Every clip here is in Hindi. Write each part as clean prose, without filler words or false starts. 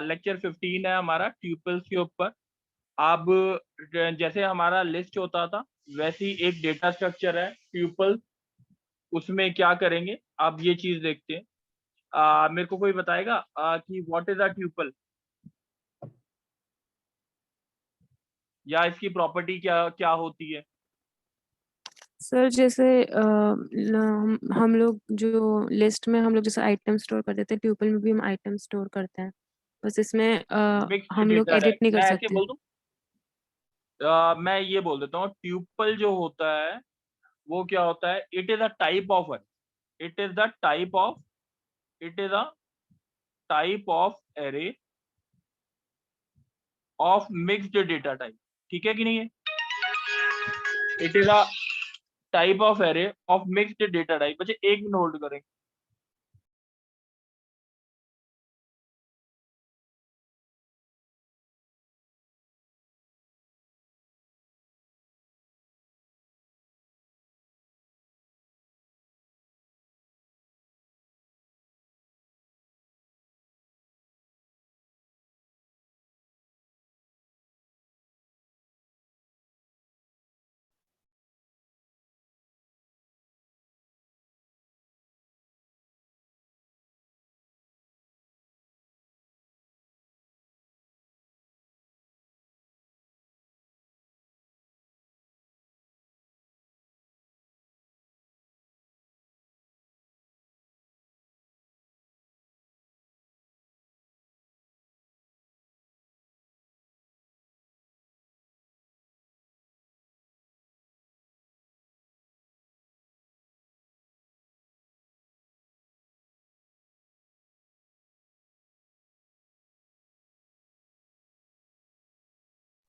लेक्चर 15 है हमारा ट्यूपल्स के ऊपर। अब जैसे हमारा लिस्ट होता था वैसे ही एक डेटा स्ट्रक्चर है ट्यूपल, उसमें क्या करेंगे अब ये चीज देखते हैं। मेरे को कोई बताएगा कि व्हाट इज अ ट्यूपल, या इसकी प्रॉपर्टी क्या क्या होती है। सर जैसे हम लोग जो लिस्ट में हम लोग जैसे आइटम स्टोर कर देते हैं, ट्यूपल में भी हम आइटम स्टोर करते हैं, बस इसमें मिक्स्ड हम लोग डेटा एडिट टाइप, नहीं कर मैं ऐसे सकते। बोल दूं, मैं ये बोल देता हूँ ट्यूपल जो होता है वो क्या होता है, it is a type of it is the type of it is a type of array of mixed data type. ठीक है कि नहीं है, it is a type of array of mixed data type. बच्चे एक मिनट होल्ड करें।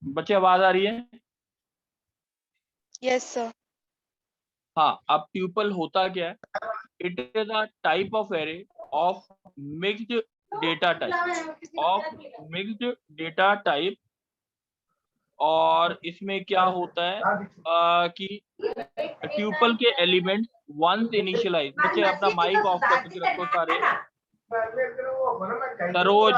बच्चे आवाज आ रही है? Yes sir. हाँ, अब ट्यूपल होता क्या है, it is a type of array of mixed data type of mixed data type. और इसमें क्या होता है कि ट्यूपल के एलिमेंट वंस इनिशियलाइज। बच्चे अपना माइक ऑफ करके रखो सारे। सरोज,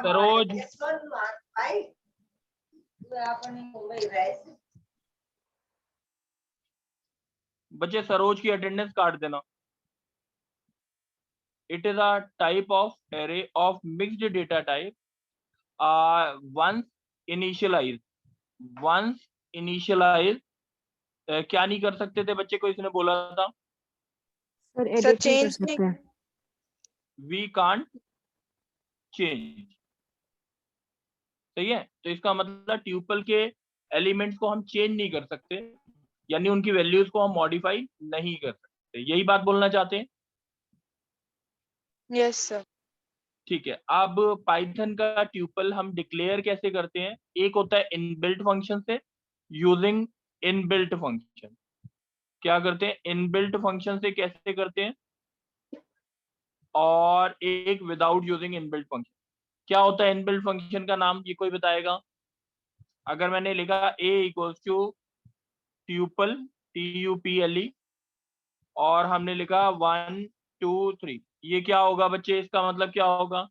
सरोज, बच्चे सरोज की अटेंडेंस काट देना। It is a type of array of mixed data type once initialize. Once initialize क्या नहीं कर सकते थे बच्चे को, इसने बोला था सर सर एडिट नहीं कर चेंज सकते हैं। We can't change. सही है, तो इसका मतलब ट्यूपल के एलिमेंट्स को हम चेंज नहीं कर सकते, यानी उनकी वैल्यूज को हम मॉडिफाई नहीं कर सकते। यही बात बोलना चाहते हैं? Yes sir. ठीक है, अब पाइथन का ट्यूपल हम डिक्लेयर कैसे करते हैं। एक होता है इनबिल्ट फंक्शन से, यूजिंग इनबिल्ट फंक्शन। क्या करते हैं, इनबिल्ट फंक्शन से कैसे करते हैं, और एक विदाउट यूजिंग इनबिल्ट फंक्शन। क्या होता है इनबिल्ट फंक्शन का नाम, ये कोई बताएगा? अगर मैंने लिखा a equals to tuple TUPLE और हमने लिखा 1 2 3, ये क्या होगा बच्चे, इसका मतलब क्या होगा,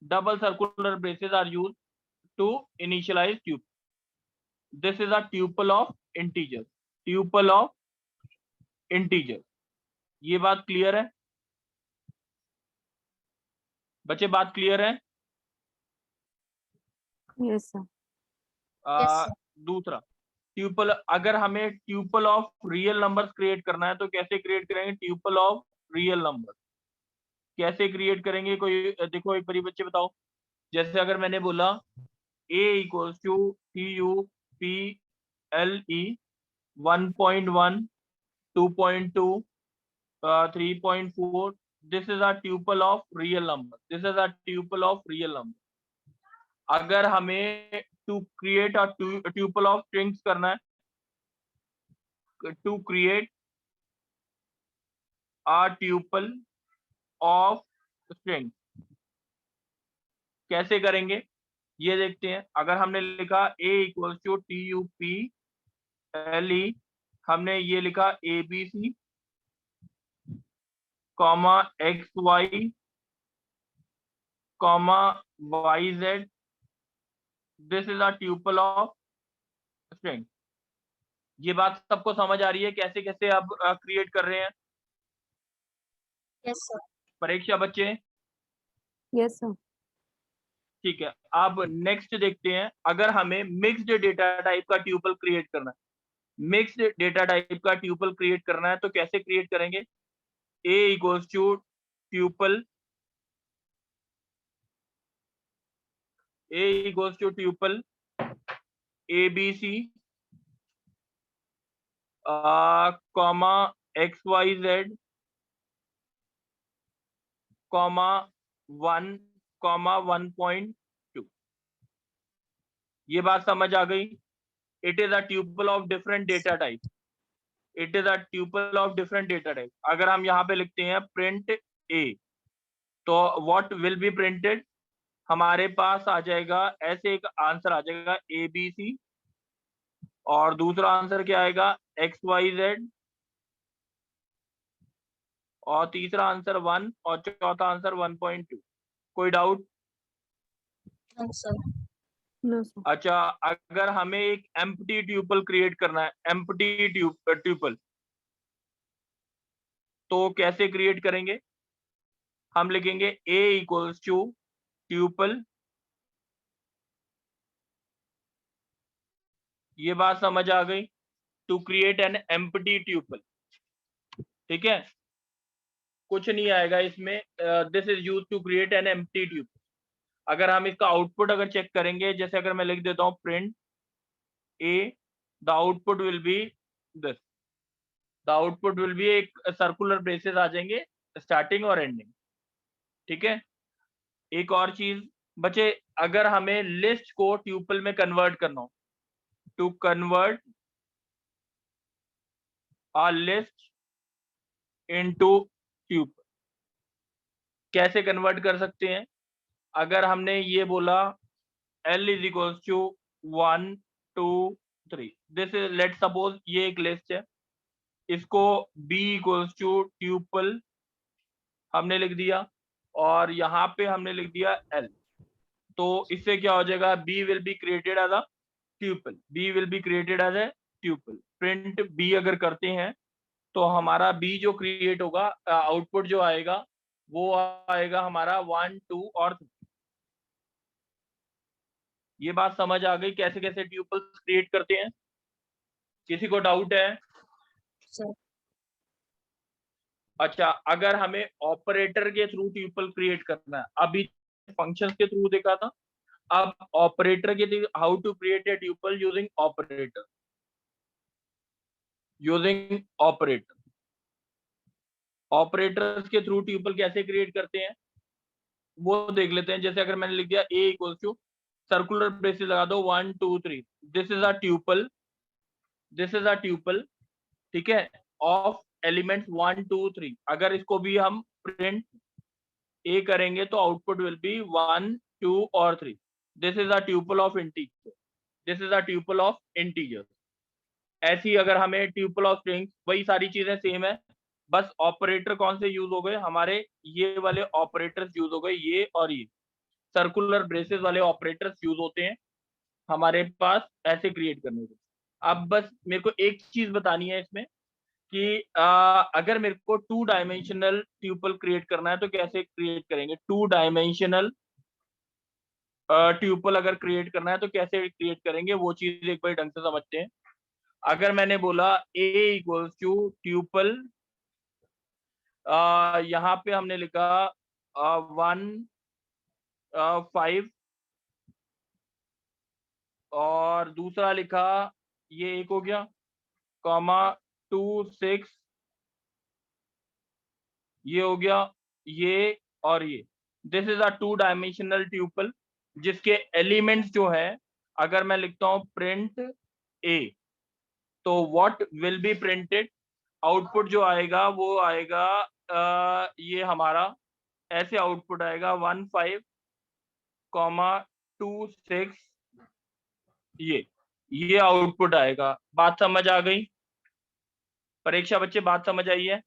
double circular braces are use to initialize tuple. This is a tuple of integer, tuple of integer. ये बात क्लियर है बच्चे, बात क्लियर है? Yes sir. दूसरा ट्यूपल, अगर हमें tuple of real numbers create करना है तो कैसे क्रिएट करेंगे, ट्यूपल ऑफ रियल नंबर कैसे क्रिएट करेंगे, कोई देखो एक बारी बच्चे बताओ। जैसे अगर मैंने बोला a equals to TUPLE 1.1 2.2 3.4, this is a tuple of real number, this is a tuple of real number. अगर हमें to create a tuple of strings करना है, to create a tuple of string कैसे करेंगे ये देखते हैं। अगर हमने लिखा a इक्वल्स टू TUPLE, हमने ये लिखा ABC comma xy comma yz. This is a tuple of string. ये बात सबको समझ आ रही है कैसे कैसे अब क्रिएट कर रहे हैं? Yes sir. परीक्षा बच्चे? Yes sir. ठीक है, अब नेक्स्ट देखते हैं, अगर हमें मिक्स्ड डेटा टाइप का ट्यूपल क्रिएट करना है, मिक्स्ड डेटा टाइप का ट्यूपल क्रिएट करना है तो कैसे क्रिएट करेंगे? A equals to tuple, A equals to tuple ABC comma XYZ comma 1 comma 1.2। ये बात समझ आ गई? It is a tuple of different data type, it is a tuple of different data type. अगर हम यहाँ पे लिखते हैं प्रिंट ए, तो व्हाट विल बी प्रिंटेड? हमारे पास आ जाएगा ऐसे एक आंसर आ जाएगा ABC, और दूसरा आंसर क्या आएगा? XYZ, और तीसरा आंसर 1, और चौथा आंसर 1.2। कोई doubt? No sir. No sir. अच्छा, अगर हमें एक एम्प्टी ट्यूपल क्रिएट करना है, एम्प्टी ट्यूपल, तो कैसे क्रिएट करेंगे? हम लिखेंगे A इक्वल्स टू ट्यूपल। ये बात समझ आ गई? To create an empty tuple, ठीक है, कुछ नहीं आएगा इसमें। This is use to create an empty tuple. अगर हम इसका आउटपुट अगर चेक करेंगे, जैसे अगर मैं लिख देता हूं print A, the output will be this, the output will be एक सर्कुलर ब्रेसेस आ जाएंगे स्टार्टिंग और एंडिंग, ठीक है। एक और चीज बच्चे, अगर हमें लिस्ट को ट्यूपल में कन्वर्ट करना हो, to convert a list into tuple, कैसे कन्वर्ट कर सकते हैं? अगर हमने ये बोला L is equals to 1 2 3, this is, let suppose ये एक लिस्ट है, इसको B इक्वल्स टू ट्यूपल हमने लिख दिया, और यहाँ पे हमने लिख दिया L, तो इससे क्या हो जाएगा? B will be created as a tuple, B will be created as a tuple. Print B अगर करते हैं तो हमारा B जो क्रिएट होगा, आउटपुट जो आएगा वो आएगा हमारा 1 2 और 3। ये बात समझ आ गई कैसे कैसे ट्यूपल्स क्रिएट करते हैं? किसी को डाउट है? सर। अच्छा, अगर हमें ऑपरेटर के थ्रू ट्यूपल क्रिएट करना है, अभी फंक्शंस के थ्रू देखा था, अब ऑपरेटर के थ्रू, how to create a tuple using operator, using operator. Operators के थ्रू ट्यूपल कैसे क्रिएट करते हैं वो देख लेते हैं। जैसे अगर मैंने लिख दिया A equals to, circular braces लगा दो 1 2 3, this is a tuple, this is a tuple, ठीक है, ऑफ एलिमेंट्स 1 2 3। अगर इसको भी हम प्रिंट A करेंगे तो आउटपुट विल बी 1 2 और 3। This is a tuple of integer, this is a tuple of integer. ऐसी अगर हमें ट्यूपल ऑफ स्ट्रिंग्स, वही सारी चीजें सेम है, बस ऑपरेटर कौन से यूज हो गए हमारे? ये वाले ऑपरेटर्स यूज हो गए, ये और ये सर्कुलर ब्रेसेस वाले ऑपरेटर्स यूज होते हैं हमारे पास ऐसे क्रिएट करने के। अब बस मेरे को एक चीज बतानी है इसमें कि अगर मेरे को 2 डायमेंशनल ट्यूपल क्रिएट करना है तो कैसे क्रिएट करेंगे? 2 डायमेंशनल ट्यूपल अगर क्रिएट करना है तो कैसे क्रिएट करेंगे, वो चीज एक बार ढंग से समझते हैं। अगर मैंने बोला A इक्वल्स टू ट्यूपल, यहाँ पे हमने लिखा 1 5, और दूसरा लिखा ये एक हो गया, कॉमा 2 6, ये हो गया, ये और ये। This is a 2 dimensional tuple जिसके एलिमेंट्स जो है, अगर मैं लिखता हूं प्रिंट A, तो what will be printed, output जो आएगा वो आएगा ये हमारा ऐसे आउटपुट आएगा 1 5 कॉमा 2 6, ये आउटपुट आएगा। बात समझ आ गई? परीक्षा बच्चे, बात समझ आई है?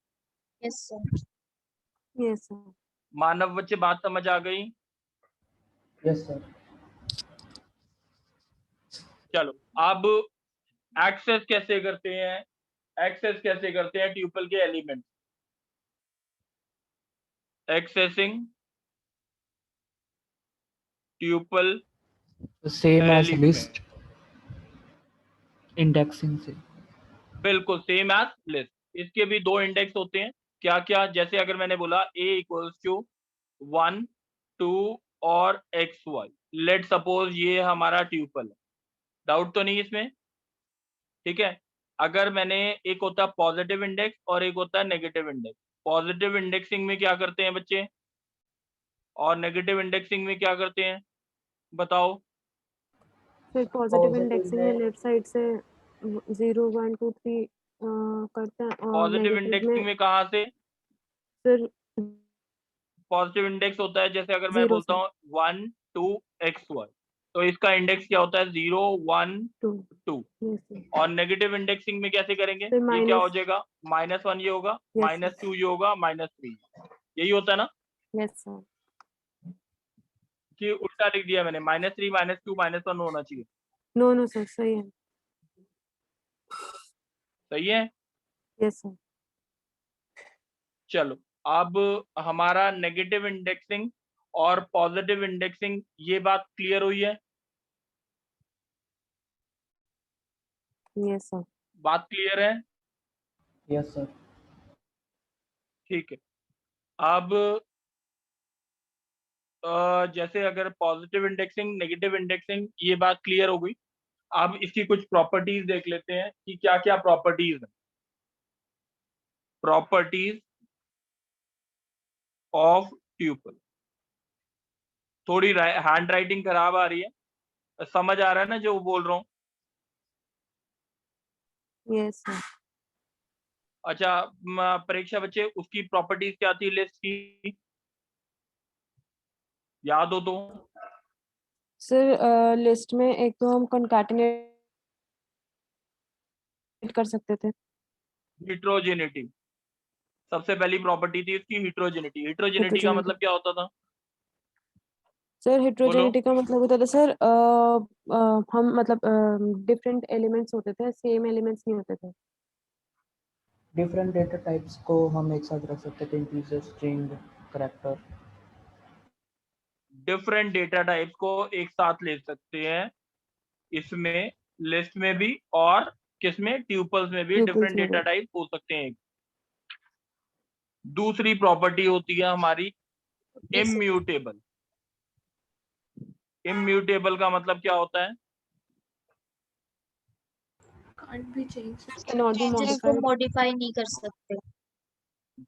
Yes sir. Yes sir. Manav बच्चे बात समझ आ गई? Yes sir. चलो अब एक्सेस कैसे करते हैं, एक्सेस कैसे करते हैं ट्यूपल के element, accessing tuple same as element, list, indexing से। बिल्कुल सेम एज लिस्ट। इसके भी दो इंडेक्स होते हैं, क्या क्या, जैसे अगर मैंने बोला a इक्वल्स टू 1 2 और xy, लेट सपोज ये हमारा ट्यूपल है, डाउट तो नहीं इसमें? ठीक है, अगर मैंने, एक होता है पॉजिटिव इंडेक्स और एक होता है नेगेटिव इंडेक्स। पॉजिटिव इंडेक्सिंग में क्या करते हैं बच्चे, और नेगेटिव इंडेक्सिंग में क्या करते हैं, बताओ? फिर पॉजिटिव इंडेक्सिंग में लेफ्ट साइड से 0 1 2 3 करते हैं और पॉजिटिव नेगेटिव इंडेक्सिंग में में कहाँ से? फिर पॉजिटिव इंडेक्स होता है, जैसे अगर मैं 0 बोलता से हूँ 1 2 xy, तो इसका इंडेक्स क्या होता है, 0 1 2। 2। Yes sir. और नेगेटिव इंडेक्सिंग में कैसे करेंगे, फिर ये क्या हो माइनस। जाएगा, -1 ये होगा, यस -2 ये होगा, -3, यही होता है ना? Yes sir. कि उल्टा लिख दिया मैंने, -3 -2 -1 होना चाहिए, नो नो सर, सही है। सही है? Yes sir. चलो अब हमारा नेगेटिव इंडेक्सिंग और पॉजिटिव इंडेक्सिंग, ये बात क्लियर हुई है? Yes sir. बात क्लियर है? Yes sir. ठीक है, अब जैसे अगर पॉजिटिव इंडेक्सिंग नेगेटिव इंडेक्सिंग, ये बात क्लियर हो गई। अब इसकी कुछ प्रॉपर्टीज देख लेते हैं कि क्या क्या प्रॉपर्टीज है। प्रॉपर्टीज ऑफ ट्यूपल, थोड़ी हैंड राइटिंग खराब आ रही है, समझ आ रहा है ना जो बोल रहा हूँ? Yes sir. अच्छा परीक्षा बच्चे, उसकी प्रॉपर्टीज क्या थी लिस्ट की, याद हो तो? सर लिस्ट में एक तो हम कंकैटिनेट कर सकते थे। हिट्रोजेनिटी, सबसे पहली प्रॉपर्टी थी इसकी हिट्रोजेनिटी। हिट्रोजेनिटी का मतलब क्या होता था? सर बोलो। हिट्रोजेनिटी का मतलब होता था सर हम मतलब डिफरेंट एलिमेंट्स होते थे, सेम एलिमेंट्स नहीं होते थे। डिफरेंट डेटा टाइप्स को हम एक साथ रख सकते थे, integer, string, character. Different data types को एक साथ ले सकते हैं, इसमें लिस्ट में भी और किसमें, ट्यूपल्स में भी ट्यूपल्स डिफरेंट में डेटा भी। टाइप हो सकते हैं। दूसरी प्रॉपर्टी होती है हमारी Yes, sir. इम्यूटेबल। इम्यूटेबल का मतलब क्या होता है? Can't be changed. Cannot be Changes को modified। modify नहीं कर सकते।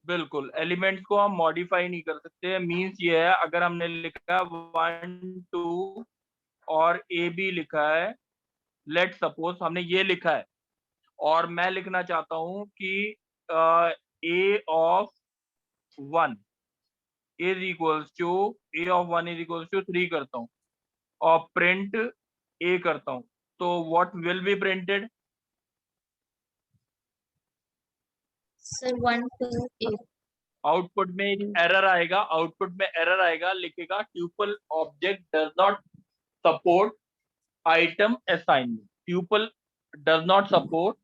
बिल्कुल, एलिमेंट्स को हम मॉडिफाई नहीं कर सकते। मींस ये है, अगर हमने लिखा 1 2 और ए बी लिखा है, लेट सपोज हमने ये लिखा है और मैं लिखना चाहता हूं कि a of 1 is equals to, a of 1 is equals to 3 करता हूं और प्रिंट ए करता हूं, तो what will be printed? Sir, 1 2 8. Output में एक एरर आएगा, आउटपुट में एरर आएगा, लिखेगा tuple object does not support item assignment, tuple does not support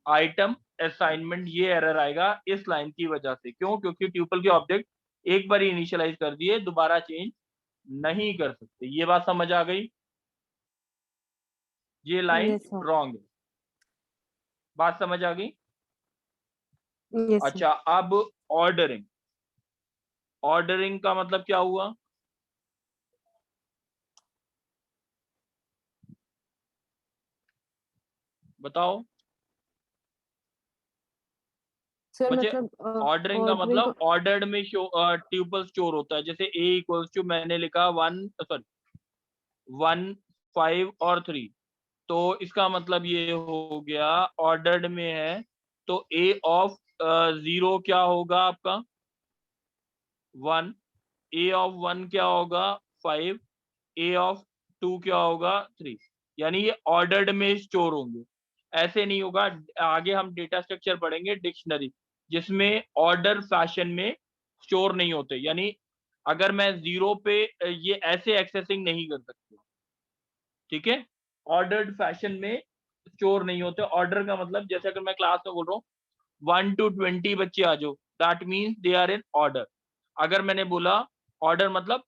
item assignment, ये एरर आएगा इस लाइन की वजह से। क्यों? क्योंकि ट्यूपल के ऑब्जेक्ट एक बार इनिशियलाइज कर दिए, दोबारा चेंज नहीं कर सकते। ये बात समझ आ गई? ये लाइन यस सर। रॉन्ग है, बात समझ आ गई? Yes sir. अच्छा अब ऑर्डरिंग, ऑर्डरिंग का मतलब क्या हुआ? बताओ सर बच्चे। मतलब ऑर्डरिंग का ऑर्डरिंग मतलब को ऑर्डर्ड में ट्यूपल स्टोर होता है। जैसे ए इक्वल्स टू मैंने लिखा 1 सॉरी 1 5 और 3, तो इसका मतलब ये हो गया ऑर्डर्ड में है, तो ए ऑफ 0 क्या होगा आपका 1, ए ऑफ 1 क्या होगा 5, ए ऑफ 2 क्या होगा 3, यानी ये ऑर्डर्ड में स्टोर होंगे। ऐसे नहीं होगा, आगे हम डेटा स्ट्रक्चर पढ़ेंगे डिक्शनरी, जिसमें ऑर्डर फैशन में स्टोर नहीं होते, यानी अगर मैं 0 पे ये ऐसे एक्सेसिंग नहीं कर सकते, ठीक है। ऑर्डर्ड फैशन में स्टोर नहीं होते। ऑर्डर का मतलब जैसे अगर मैं क्लास में बोल रहा हूँ 1 to 20 बच्चे आ जाओ, that means they are in order. अगर मैंने बोला ऑर्डर मतलब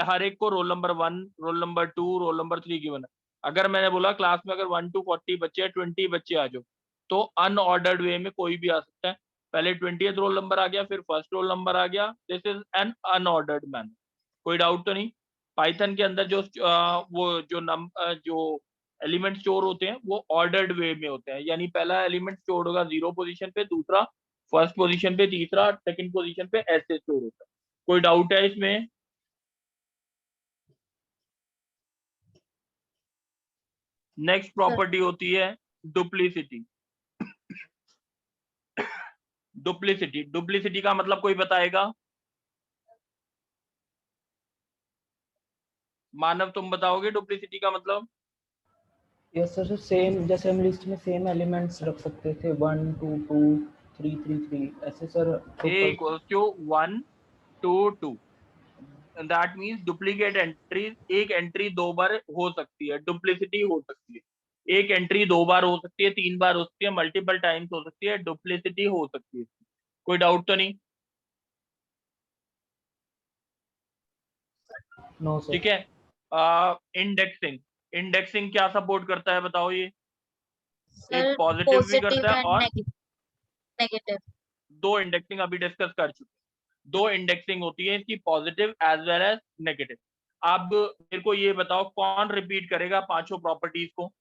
हर एक को roll number 1, roll number 2, roll number 3 given है। अगर मैंने बोला क्लास में अगर 1 to 40 बच्चे हैं, 20 बच्चे आ जाओ, तो अनऑर्डर्ड वे में कोई भी आ सकता है। पहले 20th रोल नंबर आ गया, फिर फर्स्ट रोल नंबर आ गया, this is an unordered manner. कोई डाउट तो नहीं? पाइथन के अंदर जो एलिमेंट स्टोर होते हैं वो ऑर्डर्ड वे में होते हैं, यानी पहला एलिमेंट स्टोर होगा 0 पोजीशन पे, दूसरा फर्स्ट पोजीशन पे, तीसरा सेकंड पोजीशन पे, ऐसे स्टोर होता है। कोई डाउट है इसमें? नेक्स्ट प्रॉपर्टी होती है डुप्लीसिटी। डुप्लीसिटी का मतलब कोई बताएगा? मानव तुम बताओगे डुप्लीसिटी का मतलब? यस सर, सेम जैसे हम लिस्ट में सेम एलिमेंट्स रख सकते थे 1 2 2 3 3 3 ऐसे sir. A equals to 1 2 2, that means duplicate entries, एक एंट्री 2 बार हो सकती है, डुप्लीसिटी हो सकती है। एक एंट्री 2 बार हो सकती है, 3 बार हो सकती है, मल्टीपल टाइम्स हो सकती है, डुप्लीसिटी हो सकती है। कोई डाउट तो नहीं? No sir. ठीक है। इंडेक्सिंग, इंडेक्सिंग क्या सपोर्ट करता है बताओ? ये एक सर पॉजिटिव भी पॉजिटिव करता है एंड और नेगेटिव। दो इंडेक्सिंग अभी डिस्कस कर चुके हैं। दो इंडेक्सिंग होती है इसकी, positive as well as negative. अब मेरे को ये बताओ कौन रिपीट करेगा पांचों प्रॉपर्टीज को?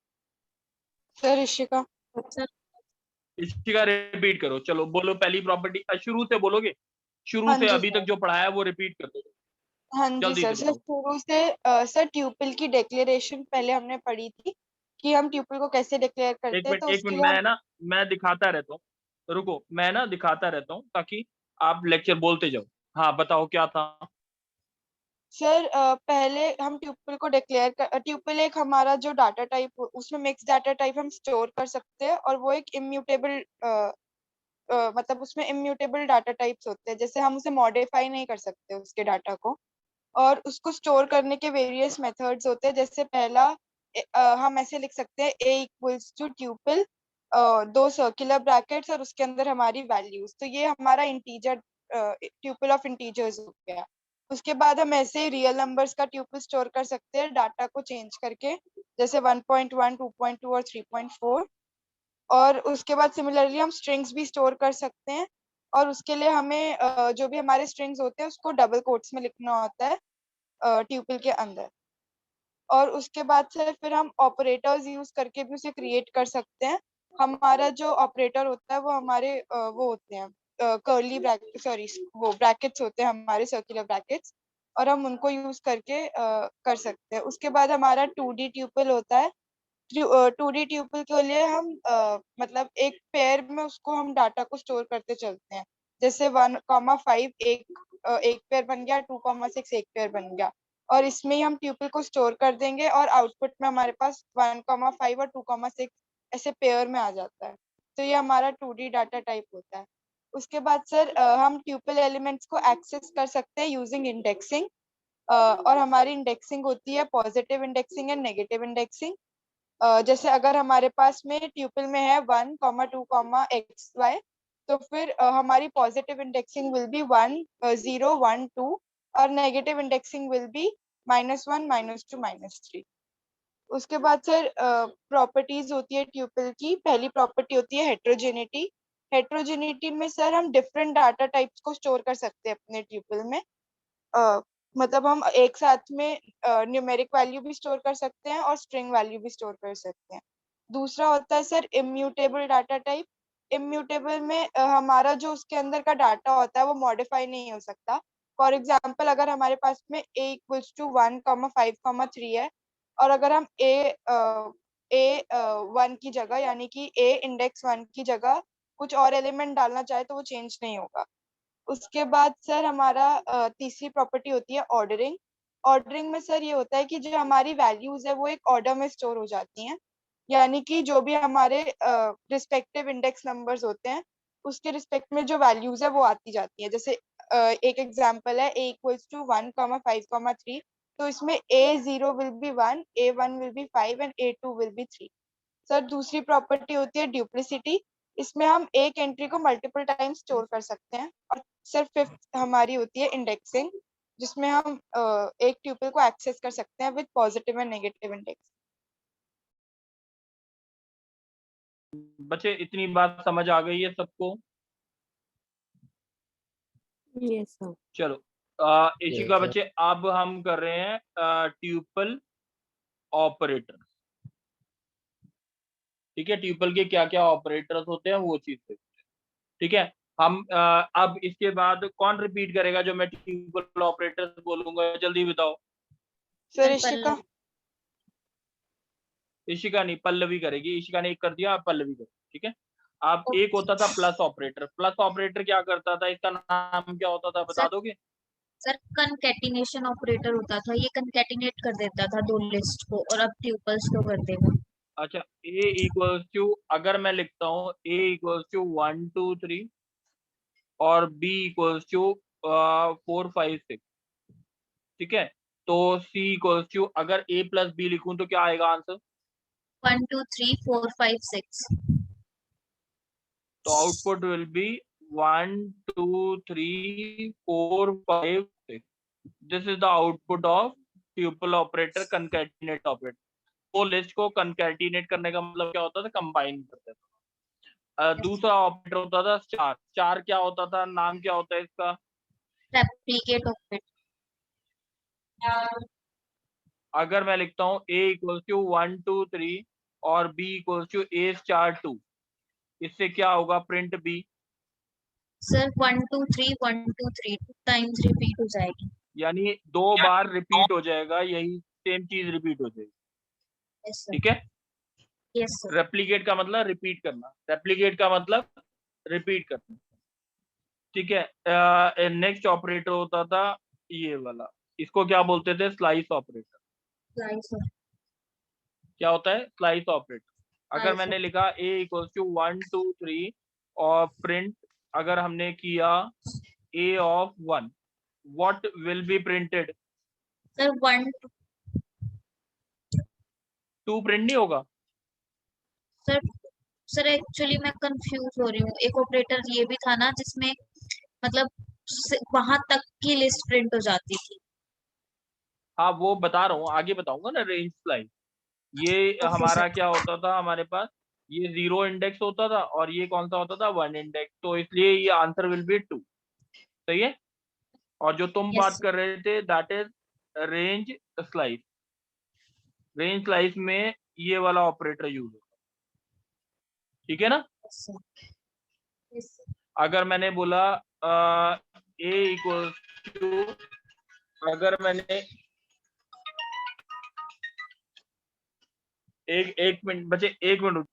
सर ऋषिका। सर इसका रिपीट करो, चलो बोलो पहली प्रॉपर्टी, शुरू से बोलोगे? शुरू हाँ से जी अभी तक सर। जो पढ़ाया है वो रिपीट कर दो, हाँ जी जल्दी सर। से सर बताओ। शुरू से सर ट्यूपल की डिक्लेरेशन पहले हमने पढ़ी थी कि हम ट्यूपल को कैसे डिक्लेयर करते हैं, तो एक उसके मिनट, लिए हम मैं दिखाता रहता हूँ, रुको, मैं ना दिखाता रहता हूँ ताकि आप लेक्चर बोलते जाओ। हाँ बताओ क्या था? सर पहले हम ट्यूपल को डिक्लेयर कर, ट्यूपल एक हमारा जो डाटा टाइप, उसमें मिक्स डाटा टाइप हम स्टोर कर सकते हैं, और वो एक इम्यूटेबल मतलब उसमें इम्यूटेबल डाटा टाइप्स होते हैं, जैसे हम उसे मॉडिफाई नहीं कर सकते उसके डाटा को। और उसको स्टोर करने के वेरियस मेथड्स होते हैं, जैसे पहला हम ऐसे लिख सकते हैं a इक्वल्स टू ट्यूपल, दो सर्कुलर ब्रैकेट्स और उसके अंदर हमारी वैल्यूज, तो ये हमारा इंटीजर ट्यूपल ऑफ इंटीजर्स हो गया। उसके बाद हम ऐसे रियल नंबर्स का ट्यूपल स्टोर कर सकते हैं डाटा को चेंज करके, जैसे 1.1 2.2 और 3.4। और उसके बाद सिमिलरली हम स्ट्रिंग्स भी स्टोर कर सकते हैं, और उसके लिए हमें जो भी हमारे स्ट्रिंग्स होते हैं उसको डबल कोट्स में लिखना होता है ट्यूपल के अंदर। और उसके बाद से फिर हम ऑपरेटर्स यूज करके भी उसे क्रिएट कर सकते हैं। हमारा जो ऑपरेटर होता है वो हमारे वो होते हैं कर्ली ब्रैकेट, सॉरी वो ब्रैकेट्स होते हैं हमारे सर्कुलर ब्रैकेट्स, और हम उनको यूज करके कर सकते हैं। उसके बाद हमारा 2D ट्यूपल होता है। 2D ट्यूपल के लिए हम मतलब एक पेयर में उसको हम डाटा को स्टोर करते चलते हैं, जैसे 1,5 एक पेयर बन गया, 2,6 एक पेयर बन गया, और इसमें ही हम ट्यूपल को स्टोर कर देंगे, और आउटपुट में हमारे पास 1,5 और 2,6 ऐसे पेयर में आ जाता है। तो ये हमारा 2D डाटा टाइप होता है। उसके बाद सर हम ट्यूपल एलिमेंट्स को एक्सेस कर सकते हैं यूजिंग इंडेक्सिंग, और हमारी इंडेक्सिंग होती है positive indexing and negative indexing. जैसे अगर हमारे पास में ट्यूपल में है 1, 2, x, y, तो फिर हमारी पॉजिटिव इंडेक्सिंग विल बी 1 0 1 2, और नेगेटिव इंडेक्सिंग विल बी -1 -2 -3। उसके बाद सर प्रॉपर्टीज होती है ट्यूपल की। पहली प्रॉपर्टी होती है हेट्रोजेनिटी। हेट्रोजेनिटी में सर हम डिफरेंट डाटा टाइप्स को स्टोर कर सकते हैं अपने ट्यूपल में। अ, मतलब हम एक साथ में न्यूमेरिक वैल्यू भी स्टोर कर सकते हैं और स्ट्रिंग वैल्यू भी स्टोर कर सकते हैं। दूसरा होता है sir immutable data type. Immutable में हमारा जो उसके अंदर का डाटा होता है वो मॉडिफाई नहीं हो सकता। फॉर एग्जाम्पल अगर हमारे पास में a इक्वल्स टू 1, 5, 3 है, और अगर हम a1 की जगह, यानी कि a इंडेक्स 1 की जगह कुछ और एलिमेंट डालना चाहे तो वो चेंज नहीं होगा। उसके बाद सर हमारा तीसरी प्रॉपर्टी होती है ऑर्डरिंग। ऑर्डरिंग में सर ये होता है कि जो हमारी वैल्यूज है वो एक ऑर्डर में स्टोर हो जाती हैं, यानी कि जो भी हमारे रिस्पेक्टिव इंडेक्स नंबर्स होते हैं उसके रिस्पेक्ट में जो वैल्यूज है वो आती जाती है। जैसे एक एग्जांपल है a इक्वल्स टू 1,5,3, तो इसमें a0 will be 1, a1 will be 5 and a2 will be 3। Sir दूसरी प्रॉपर्टी होती है ड्यूप्लिसिटी। इसमें हम एक एंट्री को मल्टीपल टाइम स्टोर कर सकते हैं। और सर फिफ्थ हमारी होती है इंडेक्सिंग, जिसमें हम एक ट्यूपल को एक्सेस कर सकते हैं with positive and negative index. बच्चे इतनी बात समझ आ गई है सबको? Yes sir. चलो इशिका बच्चे, अब हम कर रहे हैं ट्यूपल ऑपरेटर। ठीक है, ट्यूपल के क्या क्या ऑपरेटर्स होते हैं वो चीज से। ठीक है, हम अब इसके बाद कौन रिपीट करेगा जो मैं ट्यूपल ऑपरेटर्स बोलूंगा? जल्दी बताओ। सर इशिका। इशिका नहीं, पल्लवी करेगी। इशिका ने एक कर दिया, अब पल्लवी करेगी। ठीक है, अब एक होता था प्लस ऑपरेटर। प्लस ऑपरेटर क्या करता था, इसका नाम क्या होता था, बता दोगे? सर कंकैटिनेशन ऑपरेटर होता था, ये कंकैटिनेट कर देता था दो लिस्ट को, और अब ट्यूपल्स को कर देगा। अच्छा, a इक्वल्स टू, अगर मैं लिखता हूँ a इक्वल्स टू 1 2 3 और b इक्वल्स टू 4 5 6, ठीक है, तो c इक्वल्स टू, अगर a प्लस b लिखूं तो क्या आएगा आंसर? 1 2 3 4 5 6। तो output will be 1 2 3 4 5 6। This is the output of tuple operator, concatenate operator. वो लिस्ट को कंकैटिनेट करने का मतलब क्या होता था? कंबाइन करते थे। दूसरा ऑपरेटर होता था स्टार। स्टार क्या होता था, नाम क्या होता है इसका? Replicate operator. अगर मैं लिखता हूँ a इक्वल्स टू 1 2 3 और b equals to a star 2, इससे क्या होगा? Print b। Sir 1 2 3 1 2 3 two times repeat हो जाएगी। यानी 2 बार रिपीट हो जाएगा, यही सेम चीज रिपीट हो जाएगी। Yes sir. ठीक है, यस सर। रेप्लिकेट का मतलब रिपीट करना, रेप्लिकेट का मतलब रिपीट करना। ठीक है, नेक्स्ट ऑपरेटर होता था ये वाला, इसको क्या बोलते थे? Slice operator. Slice sir. क्या होता है? Slice operator. अगर Slice मैंने लिखा a इक्वल्स टू 1 2 3 और प्रिंट अगर हमने किया a of 1, what will be printed? Sir 1 2 print नहीं होगा? सर सर एक्चुअली मैं कंफ्यूज हो रही हूँ। एक ऑपरेटर ये भी था ना जिसमें मतलब वहां तक की लिस्ट प्रिंट हो जाती थी। हाँ वो बता रहा हूँ, आगे बताऊंगा ना। रेंज स्लाइस, ये Okay, हमारा sir. क्या होता था, हमारे पास ये 0 इंडेक्स होता था और ये कौन सा होता था? 1 इंडेक्स। तो इसलिए ये आंसर विल बी 2। सही है। और जो तुम Yes, बात sir. कर रहे थे that is range slice. Range slice में ये वाला ऑपरेटर यूज होता है। ठीक है ना? Yes, sir. Yes, sir. अगर मैंने बोला a इक्वल्स टू, अगर मैंने एक मिनट बचे, एक मिनट।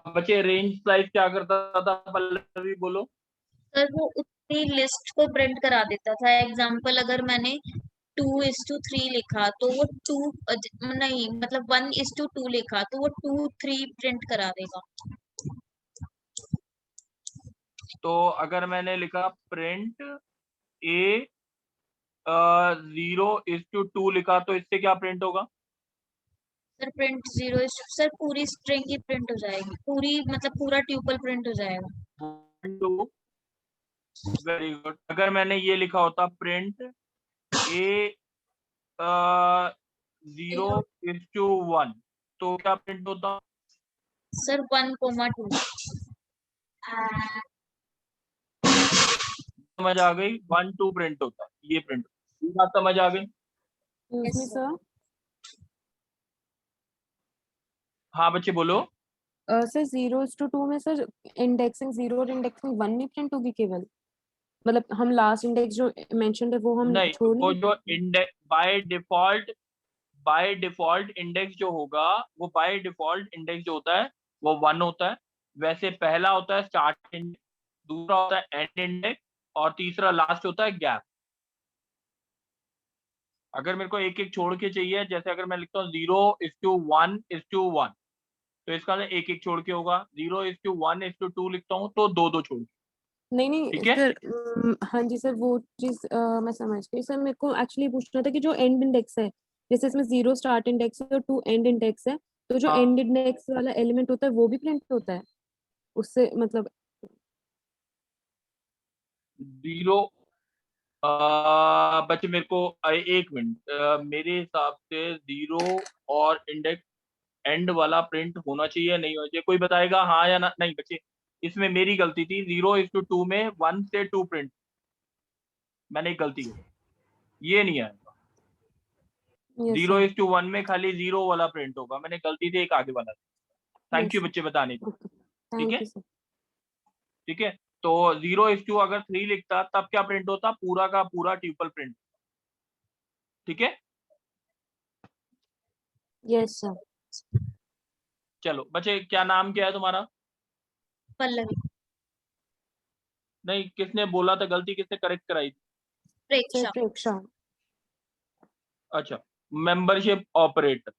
बचे रेंज स्लाइस क्या करता था? पल्लवी बोलो। सर वो उतनी लिस्ट को प्रिंट करा देता था। एग्जाम्पल अगर मैंने 2:3 लिखा तो वो 2 नहीं मतलब 1:2 लिखा तो वो 2 3 प्रिंट करा देगा। तो अगर मैंने लिखा प्रिंट a 0:2 लिखा तो इससे क्या प्रिंट होगा? सर प्रिंट 0 सर पूरी स्ट्रिंग ही प्रिंट हो जाएगी, पूरी मतलब पूरा ट्यूपल प्रिंट हो जाएगा। 2। Very good. अगर मैंने ये लिखा होता प्रिंट a 0:1 तो क्या प्रिंट होता? सर 1,2 समझ आ गई? 1 2 प्रिंट होता है, ये प्रिंट, ये बात समझ आ गई? Excuse me, sir. हाँ बच्चे बोलो। सर 0:2 में सर इंडेक्सिंग 0 और इंडेक्सिंग 1 नहीं प्रिंट होगी केवल, मतलब हम लास्ट इंडेक्स जो मेंशन्ड है वो हम नहीं, छोड़ वो नहीं जो इंडेक्स बाय डिफॉल्ट इंडेक्स जो होगा, वो बाय डिफॉल्ट इंडेक्स जो होता है वो 1 होता है। वैसे पहला होता है स्टार्ट इंडेक्स, दूसरा होता है एंड इंडेक्स, और तीसरा लास्ट होता है गैप। अगर मेरे को एक एक छोड़ के चाहिए, जैसे अगर मैं लिखता हूँ 0:1:1, तो इसका एक एक छोड़ के होगा। 0:1:2 लिखता हूँ तो 2 2 छोड़ के। नहीं नहीं ठीक है? सर, हाँ जी सर, वो चीज मैं समझ गई सर। मेरे को एक्चुअली पूछना था कि जो एंड इंडेक्स है, जैसे इसमें 0 स्टार्ट इंडेक्स है और 2 एंड इंडेक्स है, तो जो हाँ। एंड इंडेक्स वाला एलिमेंट होता है वो भी प्रिंट होता है उससे, मतलब 0 बच्चे मेरे को एक मिनट, मेरे हिसाब से 0 और इंडेक्स एंड वाला प्रिंट होना चाहिए, नहीं होना चाहिए? कोई बताएगा हाँ या ना? नहीं बच्चे, इसमें मेरी गलती थी। 0:2 में 1 से 2 प्रिंट, मैंने एक गलती की, ये नहीं आएगा। यस 0:1 में खाली 0 वाला प्रिंट होगा, मैंने गलती से एक आगे वाला। थैंक यू यस बच्चे बताने के लिए। ओके, ठीक है? Thank you sir. ठीक है, तो 0:2 अगर 3 लिखता तब क्या प्रिंट होता? पूरा का पूरा ट्यूपल प्रिंट। ठीक है, यस सर। चलो बच्चे, क्या नाम क्या है तुम्हारा? पल्लवी। नहीं, किसने बोला था? गलती किसने करेक्ट कराई थी? सर प्रेक्षा। प्रेक्षा। अच्छा, मेंबरशिप ऑपरेटर।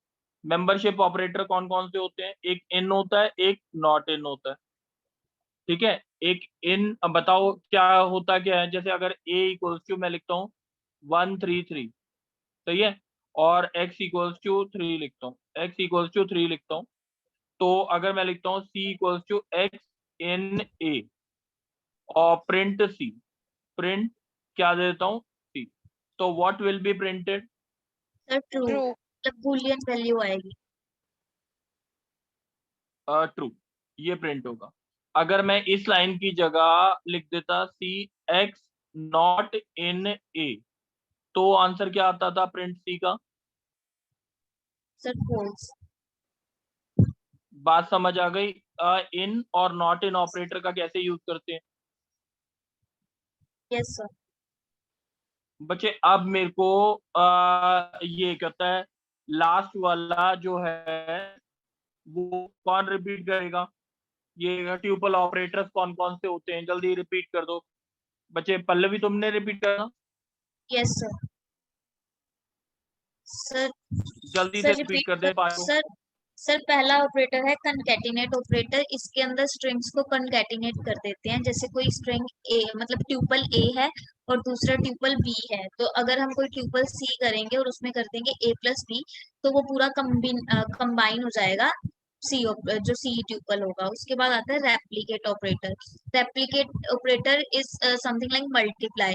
मेंबरशिप ऑपरेटर कौन कौन से होते हैं? एक इन होता है, एक नॉट इन होता है। ठीक है, एक इन, अब बताओ क्या होता क्या है। जैसे अगर a इक्वल्स टू, मैं लिखता हूँ 133, सही है, और x इक्वल्स टू 3 लिखता हूँ, x इक्वल्स टू 3 लिखता हूँ, तो अगर मैं लिखता हूँ c equals to x in a और प्रिंट c, प्रिंट क्या दे देता हूँ? c, तो what will be printed? Sir true, true. मतलब बूलियन वैल्यू आएगी। ट्रू, ये प्रिंट होगा। अगर मैं इस लाइन की जगह लिख देता सी एक्स नॉट इन ए, तो आंसर क्या आता था प्रिंट सी का? Sir false. बात समझ आ गई? इन और नॉट इन ऑपरेटर का कैसे यूज करते हैं यस सर। बच्चे? अब मेरे को ये कहता है लास्ट वाला जो है वो कौन रिपीट करेगा? ये ट्यूपल ऑपरेटर्स कौन कौन से होते हैं? जल्दी रिपीट कर दो बच्चे। पल्लवी तुमने रिपीट करना, यस सर। सर जल्दी से सर रिपीट रिपीट कर दे पारो। सर। सर पहला ऑपरेटर है कंकैटिनेट ऑपरेटर, इसके अंदर स्ट्रिंग्स को कंकैटिनेट कर देते हैं। जैसे कोई स्ट्रिंग ए, मतलब ट्यूपल ए है और दूसरा ट्यूपल बी है, तो अगर हम कोई ट्यूपल सी करेंगे और उसमें कर देंगे a प्लस बी, तो वो पूरा कंबाइन हो जाएगा सी, जो सी ट्यूपल होगा। उसके बाद आता है replicate operator. Replicate operator is something like multiply,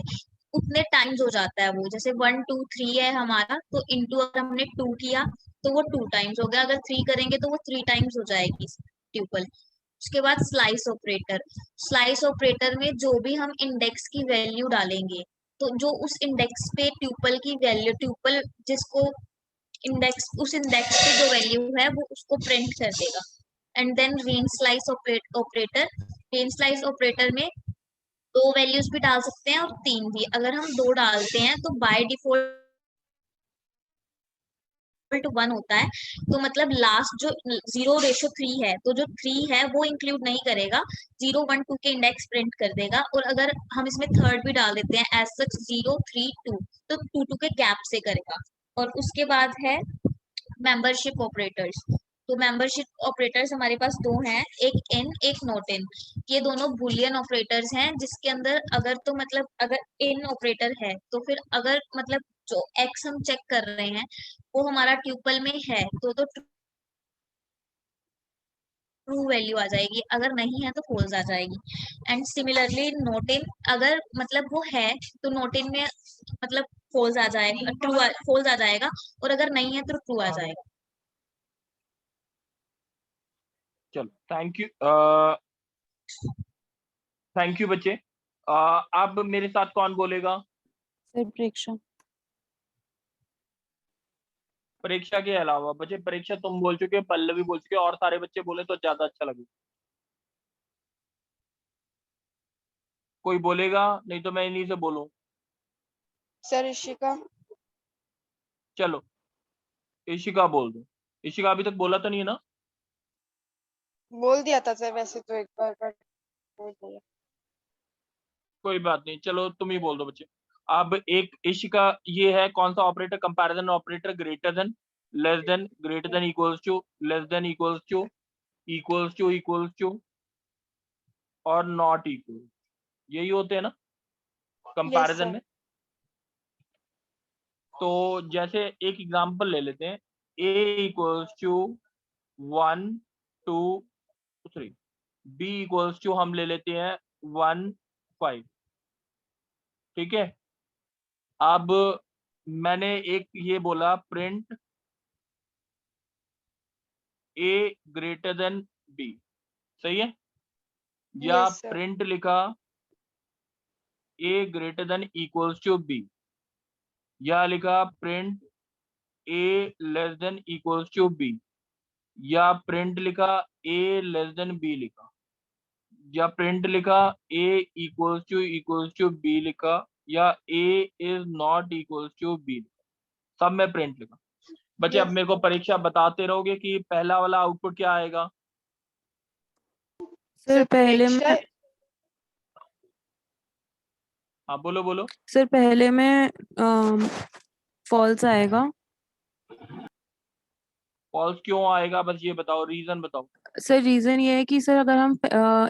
उतने टाइम्स हो जाता है वो। जैसे 1 2 3 है हमारा, तो इंटू अगर हमने 2 किया तो वो 2 टाइम्स हो गया, अगर 3 करेंगे तो वो 3 टाइम्स हो जाएगी ट्यूपल। उसके बाद स्लाइस ऑपरेटर। स्लाइस ऑपरेटर में जो भी हम इंडेक्स की वैल्यू डालेंगे, तो जो उस इंडेक्स पे ट्यूपल की वैल्यू, ट्यूपल जिसको इंडेक्स, उस इंडेक्स पे जो वैल्यू है वो उसको प्रिंट कर देगा। And then range slice operator. Range slice operator में 2 वैल्यूज भी डाल सकते हैं और 3 भी। अगर हम 2 डालते हैं तो बाय डिफॉल्ट 1 होता है, तो मतलब लास्ट जो 0:3 है, तो जो 3 है वो इंक्लूड नहीं करेगा, 0 1 2 के इंडेक्स प्रिंट कर देगा। और अगर हम इसमें थर्ड भी डाल देते हैं एज सच 0 3 2, तो 2 2 के गैप से करेगा। और उसके बाद है मेंबरशिप ऑपरेटर्स। तो मेंबरशिप ऑपरेटर्स हमारे पास 2 हैं, एक इन एक नॉट इन। ये दोनों बुलियन ऑपरेटर्स हैं, जिसके अंदर अगर, तो मतलब अगर इन ऑपरेटर है तो फिर अगर मतलब जो एक्स हम चेक कर रहे हैं वो हमारा ट्यूपल में है तो ट्रू वैल्यू आ जाएगी, अगर नहीं है तो फॉल्स आ जाएगी। एंड सिमिलरली नॉट इन, अगर मतलब वो है तो नॉट इन में मतलब फॉल्स आ जाएगा, फॉल्स आ जाएगा, और अगर नहीं है तो ट्रू आ जाएगा। चलो थैंक यू बच्चे। अब मेरे साथ कौन बोलेगा? सर प्रेक्षा। परीक्षा के अलावा बच्चे, परीक्षा तुम बोल चुके हो, पल्लवी बोल चुके हो, और सारे बच्चे बोले तो ज्यादा अच्छा लगे। कोई बोलेगा? नहीं तो मैं इन्हीं से बोलूं। सर ऋषिका। चलो ईशिका बोल दो। ईशिका अभी तक बोला तो नहीं है ना? बोल दिया था सर वैसे तो एक बार, बट बोल दिया। कोई बात नहीं, चलो तुम ही बोल दो बच्चे। अब एक ईशिका, ये है कौन सा operator? Comparison operator, greater than, less than, greater than equals to, less than equals to, equals to और नॉट इक्वल, यही होते हैं ना यस कंपैरिजन सर। में। तो जैसे एक एग्जांपल ले लेते हैं, a equals to 1 2 3, b equals to हम ले लेते हैं 1 5। ठीक है, अब मैंने एक ये बोला print a greater than b, सही है? या यस सर। प्रिंट लिखा a greater than equals to b, या लिखा print a less than equals to b, या प्रिंट लिखा a लेस देन b लिखा, या प्रिंट लिखा a इक्वल्स टू b लिखा, या a is not equals to b, सब में प्रिंट लिखा। बच्चे अब यस मेरे को परीक्षा बताते रहोगे कि पहला वाला आउटपुट क्या आएगा। सर पहले प्रेक्षा। में हाँ बोलो बोलो। सर पहले में फॉल्स आएगा। फॉल्स क्यों आएगा, बस ये बताओ, रीजन बताओ। सर रीजन ये है कि सर अगर हम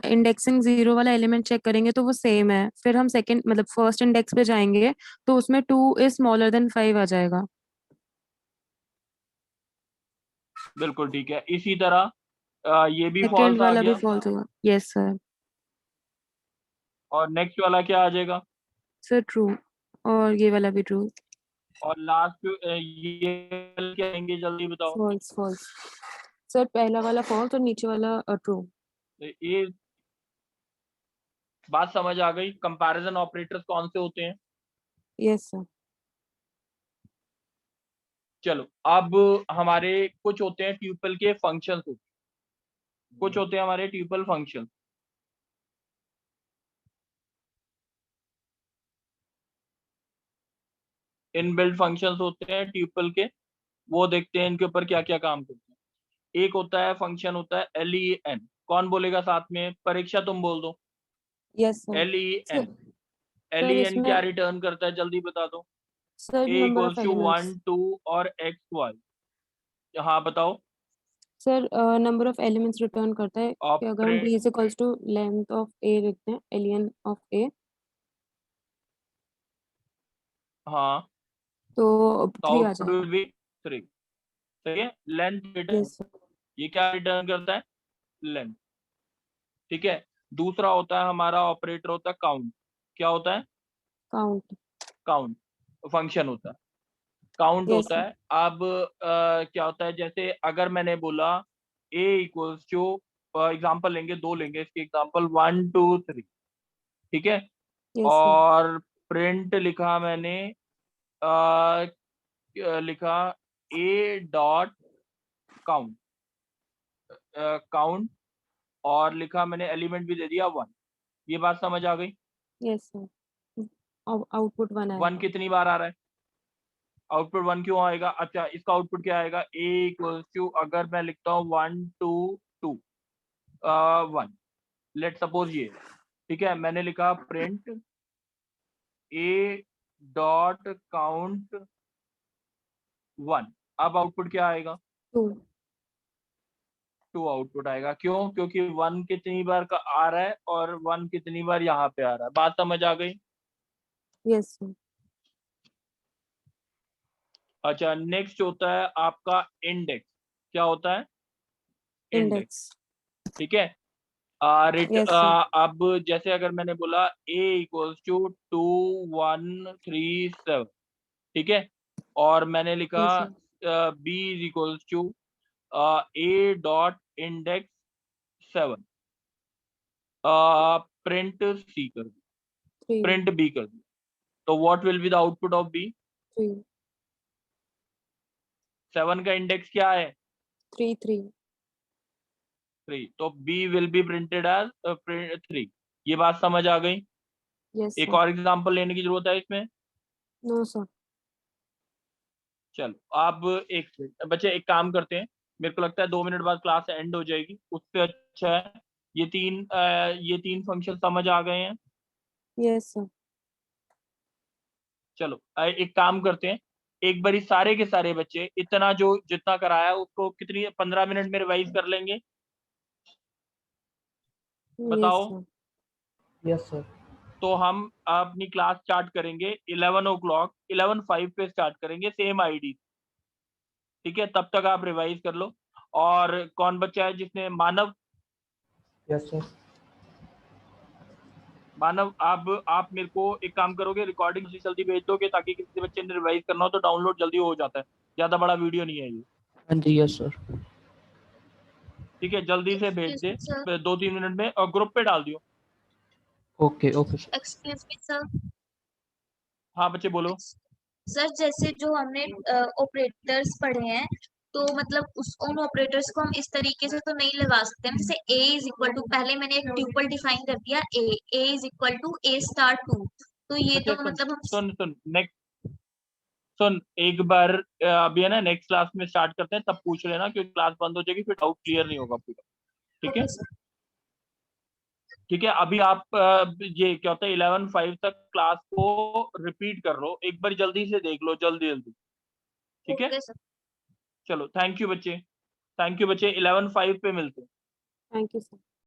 इंडेक्सिंग 0 वाला एलिमेंट चेक करेंगे तो वो सेम है, फिर हम सेकंड मतलब फर्स्ट इंडेक्स पे जाएंगे तो उसमें 2 इज स्मॉलर देन 5 आ जाएगा। बिल्कुल ठीक है, इसी तरह ये भी सेकंड फॉल्स आ वाला भी गया, फॉल्स होगा। Yes sir. और नेक्स्ट वाला क्या आ जाएगा? सर ट्रू, और ये वाला भी ट्रू। और लास्ट ये क्या आएंगे, जल्दी बताओ। False false. सर पहला वाला फॉल्स और नीचे वाला ट्रू। तो ये बात समझ आ गई, कंपैरिजन ऑपरेटर्स कौन से होते हैं? Yes sir. चलो अब हमारे कुछ होते हैं ट्यूपल के फंक्शंस होते हैं, कुछ होते हैं हमारे ट्यूपल फंक्शन। इनबिल्ट फंक्शंस होते हैं ट्यूपल के, वो देखते हैं इनके ऊपर क्या क्या काम करते हैं। एक होता है फंक्शन होता है LEN, कौन बोलेगा साथ में? परीक्षा तुम बोल दो। Yes sir. LEN, sir LEN क्या इसमें रिटर्न करता है, जल्दी बता दो। Sir A number of equals to 1 elements. 2 और XY। हाँ बताओ। Sir number of elements return करता है कि अगर हम b operate, is equals to length of a लिखते हैं, एलियन ऑफ a, हाँ तो तो 3 आ आउटपुट जाएगा। विल बी 3, सही है। Length return, yes sir. ये क्या रिटर्न करता है? लेंथ। ठीक है, दूसरा होता है हमारा ऑपरेटर होता है काउंट। क्या होता है? काउंट। काउंट फंक्शन होता है, काउंट यस होता सर। है। अब क्या होता है, जैसे अगर मैंने बोला a इक्वल्स टू, एग्जाम्पल लेंगे, दो लेंगे इसके एग्जाम्पल, 1 2 3, ठीक है, यस सर। और प्रिंट लिखा मैंने, लिखा a डॉट काउंट, काउंट, और लिखा मैंने एलिमेंट भी दे दिया 1। ये बात समझ आ गई? Yes sir. आउटपुट 1 1 आएगा। कितनी बार आ रहा है? आउटपुट 1 क्यों आएगा? अच्छा, इसका आउटपुट क्या आएगा? a इक्वल्स टू, अगर मैं लिखता हूँ 1 2 2 1, लेट सपोज ये, ठीक है, मैंने लिखा प्रिंट a डॉट काउंट 1, अब आउटपुट क्या आएगा? 2। 2 आउटपुट आएगा। क्यों? क्योंकि 1 कितनी बार का आ रहा है और 1 कितनी बार यहाँ पे आ रहा है। बात समझ आ गई? Yes sir. अच्छा, नेक्स्ट होता है आपका इंडेक्स। क्या होता है? इंडेक्स। इंडेक्स। ठीक है, यस सर। अब जैसे अगर मैंने बोला a इक्वल्स टू 2 1 3 7, ठीक है, और मैंने लिखा yes sir. b is equals to a dot index 7 print c कर दिया, 3 प्रिंट बी कर दिया, तो what will be the output of b? 3 7 का इंडेक्स क्या है? 3 3 3, तो B will be printed as 3। ये बात समझ आ गई? यस एक सर। और एग्जांपल लेने की जरूरत है इसमें? No sir. चलो अब एक मिनट बच्चे, एक काम करते हैं, मेरे को लगता है 2 मिनट बाद क्लास एंड हो जाएगी, उससे अच्छा है ये तीन फंक्शन समझ आ गए हैं? Yes sir. चलो एक काम करते हैं, एक बारी सारे के सारे बच्चे इतना जो जितना कराया उसको कितनी 15 मिनट में रिवाइज कर लेंगे? यस बताओ। सर। Yes sir. तो हम अपनी क्लास स्टार्ट करेंगे 11 ओ क्लॉक, 11:05 पे स्टार्ट करेंगे, सेम आईडी। ठीक है, तब तक आप रिवाइज कर लो। और कौन बच्चा है जिसने, मानव? Yes sir. मानव आप मेरे को एक काम करोगे, रिकॉर्डिंग जल्दी भेज दोगे ताकि किसी बच्चे ने रिवाइज करना हो तो डाउनलोड जल्दी हो जाता है, ज्यादा बड़ा वीडियो नहीं है ये। हाँ जी यस सर। ठीक है, जल्दी से भेज एक्सक्यूज मी सर, दे 2-3 मिनट में, और ग्रुप पे डाल दियो। Okay okay sir. Excuse me sir. हाँ बच्चे बोलो। सर जैसे जो हमने ऑपरेटर्स पढ़े हैं, तो मतलब उन ऑपरेटर्स को हम इस तरीके से तो नहीं लगा सकते हैं। जैसे a इज इक्वल टू, पहले मैंने एक ट्यूपल डिफाइन कर दिया, a is equal to a star 2, तो ये बच्चे तो मतलब हम सुन नेक्स्ट, सुन एक बार अभी है ना, नेक्स्ट क्लास में स्टार्ट करते हैं, तब पूछ लेना क्योंकि क्लास बंद हो जाएगी, फिर डाउट क्लियर नहीं होगा पूरा। ठीक है, ओके सर। ठीक है। अभी आप ये क्या होता है, 11:05 तक क्लास को रिपीट कर लो, एक बार जल्दी से देख लो, जल्दी जल्दी। ठीक है, ओके सर। चलो थैंक यू बच्चे, थैंक यू बच्चे, 11:05 पे मिलते हैं। Thank you sir.